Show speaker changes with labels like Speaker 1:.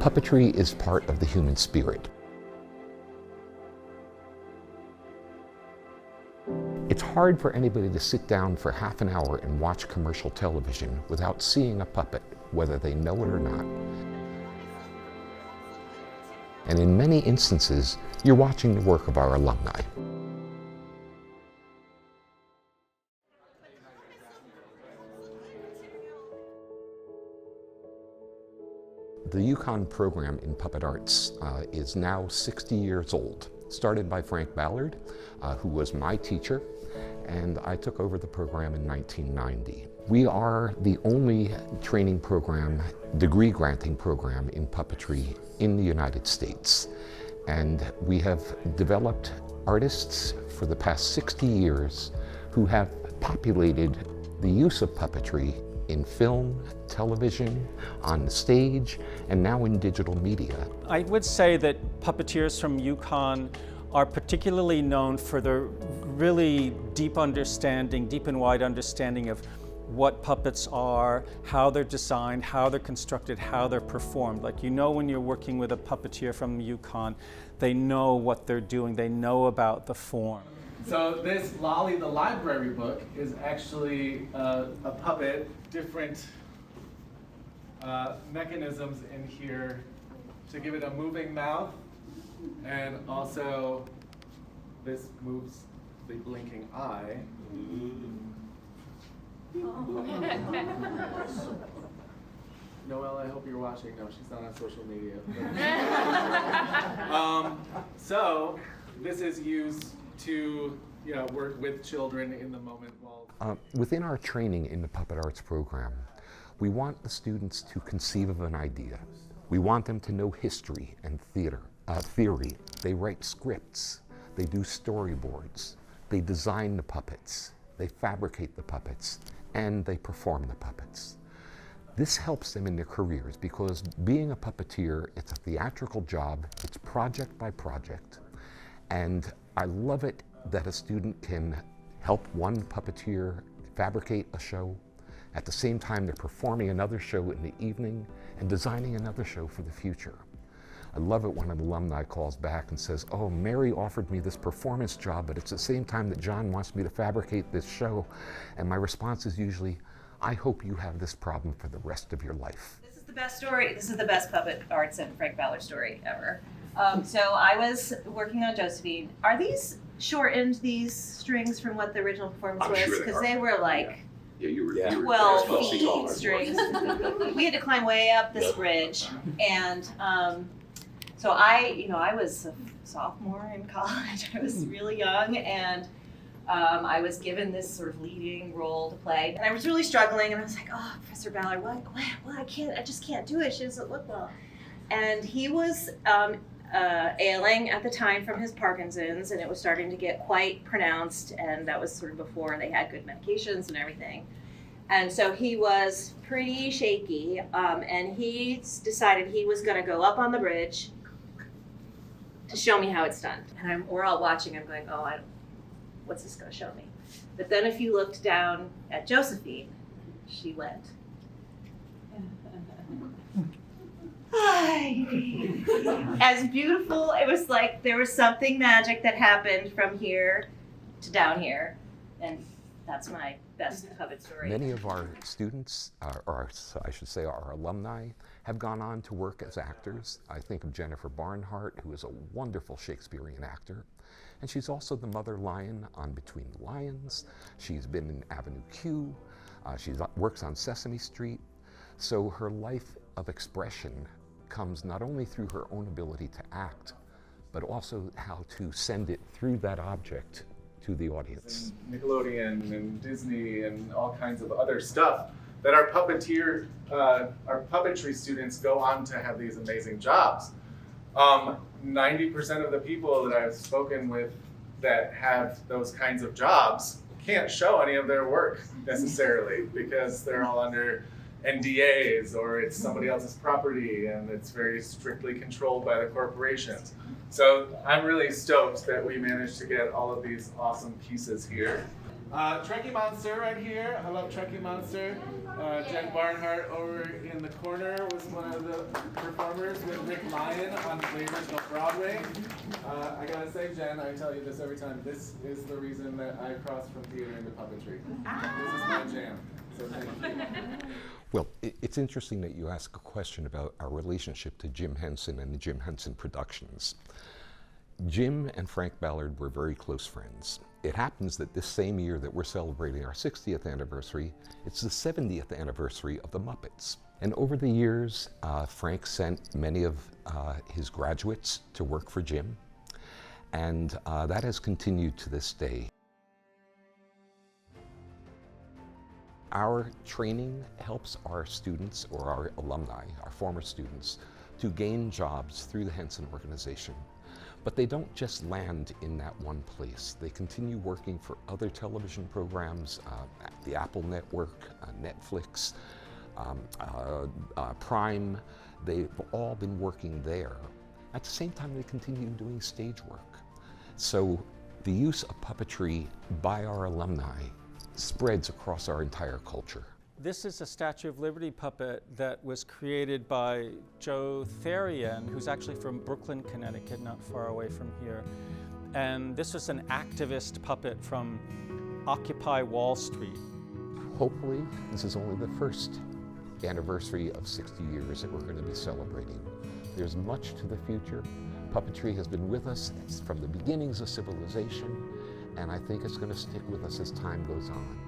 Speaker 1: Puppetry is part of the human spirit. It's hard for anybody to sit down for half an hour and watch commercial television without seeing a puppet, whether they know it or not. And in many instances, you're watching the work of our alumni. The UConn program in puppet arts is now 60 years old. Started by Frank Ballard, who was my teacher, and I took over the program in 1990. We are the only training program, degree granting program in puppetry in the United States. And we have developed artists for the past 60 years who have populated the use of puppetry in film, television, on stage, and now in digital media.
Speaker 2: I would say that puppeteers from UConn are particularly known for their really deep and wide understanding of what puppets are, how they're designed, how they're constructed, how they're performed. Like, you know, when you're working with a puppeteer from UConn, they know what they're doing, they know about the form.
Speaker 3: So this Lolly the Library book is actually a puppet, different mechanisms in here to give it a moving mouth, and also this moves the blinking eye. Noelle, I hope you're watching. No, she's not on social media. So this is used to work with children in the moment while...
Speaker 1: Within our training in the Puppet Arts program, we want the students to conceive of an idea. We want them to know history and theory. They write scripts, they do storyboards, they design the puppets, they fabricate the puppets, and they perform the puppets. This helps them in their careers because being a puppeteer, it's a theatrical job, it's project by project, and I love it that a student can help one puppeteer fabricate a show. At the same time, they're performing another show in the evening and designing another show for the future. I love it when an alumni calls back and says, "Oh, Mary offered me this performance job, but it's the same time that John wants me to fabricate this show." And my response is usually, "I hope you have this problem for the rest of your life."
Speaker 4: This is the best story. This is the best puppet arts and Frank Ballard story ever. So I was working on Josephine. Are these shortened, these strings, from what the original performance was?
Speaker 5: Sure
Speaker 4: Because they were like...
Speaker 5: Yeah, you were
Speaker 4: 12
Speaker 5: feet
Speaker 4: feet
Speaker 5: tall.
Speaker 4: strings. We had to climb way up this bridge, and so I was a sophomore in college. I was really young, and I was given this sort of leading role to play, and I was really struggling. And I was like, "Oh, Professor Ballard, what? I just can't do it. She doesn't look well." And he was ailing at the time from his Parkinson's, and it was starting to get quite pronounced, and that was sort of before they had good medications and everything. And so he was pretty shaky, and he decided he was going to go up on the bridge to show me how it's done. And we're all watching. I'm going, "Oh, what's this going to show me?" But then if you looked down at Josephine, she went, as beautiful. It was like there was something magic that happened from here to down here, and that's my best puppet story.
Speaker 1: Many of our students, or I should say our alumni, have gone on to work as actors. I think of Jennifer Barnhart, who is a wonderful Shakespearean actor, and she's also the mother lion on Between the Lions. She's been in Avenue Q. She works on Sesame Street. So her life of expression comes not only through her own ability to act, but also how to send it through that object to the audience.
Speaker 3: And Nickelodeon and Disney and all kinds of other stuff that our puppetry students go on to have these amazing jobs. 90% of the people that I've spoken with that have those kinds of jobs can't show any of their work necessarily because they're all under NDAs, or it's somebody else's property and it's very strictly controlled by the corporations. So I'm really stoked that we managed to get all of these awesome pieces here. Trekkie Monster right here. I love Trekkie Monster. Jen Barnhart over in the corner was one of the performers with Rick Lyon on the original Broadway. I gotta say, Jen, I tell you this every time, this is the reason that I crossed from theater into puppetry. This is my jam, so thank you.
Speaker 1: Well, it's interesting that you ask a question about our relationship to Jim Henson and the Jim Henson Productions. Jim and Frank Ballard were very close friends. It happens that this same year that we're celebrating our 60th anniversary, it's the 70th anniversary of the Muppets. And over the years, Frank sent many of his graduates to work for Jim, and that has continued to this day. Our training helps our students, or our alumni, our former students, to gain jobs through the Henson organization. But they don't just land in that one place. They continue working for other television programs, the Apple Network, Netflix, Prime. They've all been working there. At the same time, they continue doing stage work. So the use of puppetry by our alumni spreads across our entire culture.
Speaker 2: This is a Statue of Liberty puppet that was created by Joe Therian, who's actually from Brooklyn, Connecticut, not far away from here. And this was an activist puppet from Occupy Wall Street.
Speaker 1: Hopefully, this is only the first anniversary of 60 years that we're going to be celebrating. There's much to the future. Puppetry has been with us from the beginnings of civilization, and I think it's going to stick with us as time goes on.